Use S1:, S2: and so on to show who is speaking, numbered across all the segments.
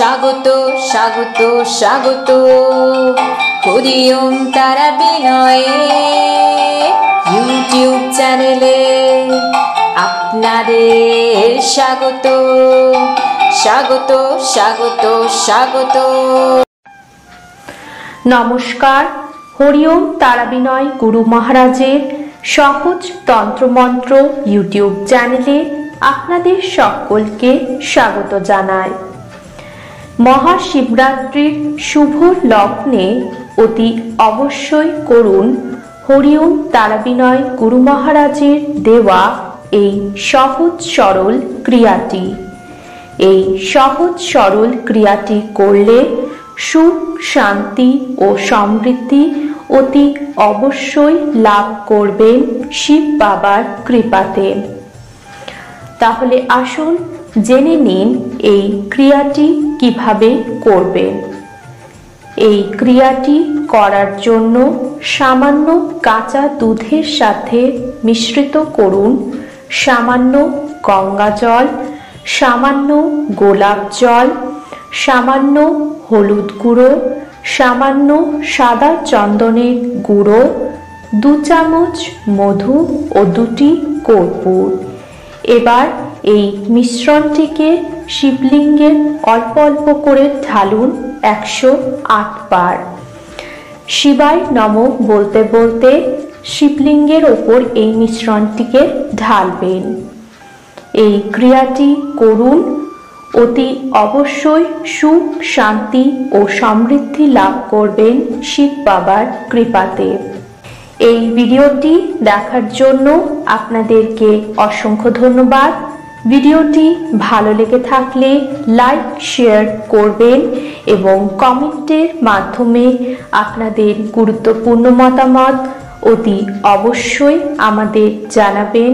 S1: স্বাগত স্বাগত স্বাগত হরি ওম তারা বিনয়ে ইউটিউব চ্যানেলে আপনাদের স্বাগত স্বাগত স্বাগত স্বাগত।
S2: নমস্কার। হরি ওম তারা বিনয় গুরু মহারাজের সহজ তন্ত্রমন্ত্র ইউটিউব চ্যানেলে আপনাদের সকলকে স্বাগত জানাই। মহাশিবরাত্রির শুভ লগ্নে অতি অবশ্যই করুন হরি ওম তারা বিনয় গুরু মহারাজের দেওয়া এই সহজ সরল ক্রিয়াটি। এই সহজ সরল ক্রিয়াটি করলে সুখ শান্তি ও সমৃদ্ধি অতি অবশ্যই লাভ করবেন শিব বাবার কৃপাতে। তাহলে আসুন জেনে নিন এই ক্রিয়াটি কিভাবে করবেন। এই ক্রিয়াটি করার জন্য সামান্য কাঁচা দুধের সাথে মিশ্রিত করুন সামান্য গঙ্গা জল, সামান্য গোলাপ জল, সামান্য হলুদ গুঁড়ো, সামান্য সাদা চন্দনের গুঁড়ো, 2 চামচ মধু ও 2টি কর্পূর। এবার এই মিশ্রণটিকে শিবলিঙ্গের অল্প অল্প করে ঢালুন 108 বার। শিবায় নমঃ বলতে বলতে শিবলিঙ্গের ওপর এই মিশ্রণটিকে ঢালবেন। এই ক্রিয়াটি করুন, অতি অবশ্যই সুখ শান্তি ও সমৃদ্ধি লাভ করবেন শিব বাবার কৃপাতে। এই ভিডিওটি দেখার জন্য আপনাদেরকে অসংখ্য ধন্যবাদ। ভিডিওটি ভালো লেগে থাকলে লাইক শেয়ার করবেন এবং কমেন্টের মাধ্যমে আপনাদের গুরুত্বপূর্ণ মতামত অতি অবশ্যই আমাদের জানাবেন।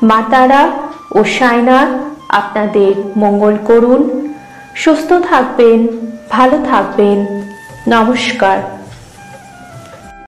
S2: মা তারা ও সাইনাথ আপনাদের মঙ্গল করুন। সুস্থ থাকবেন, ভালো থাকবেন। নমস্কার।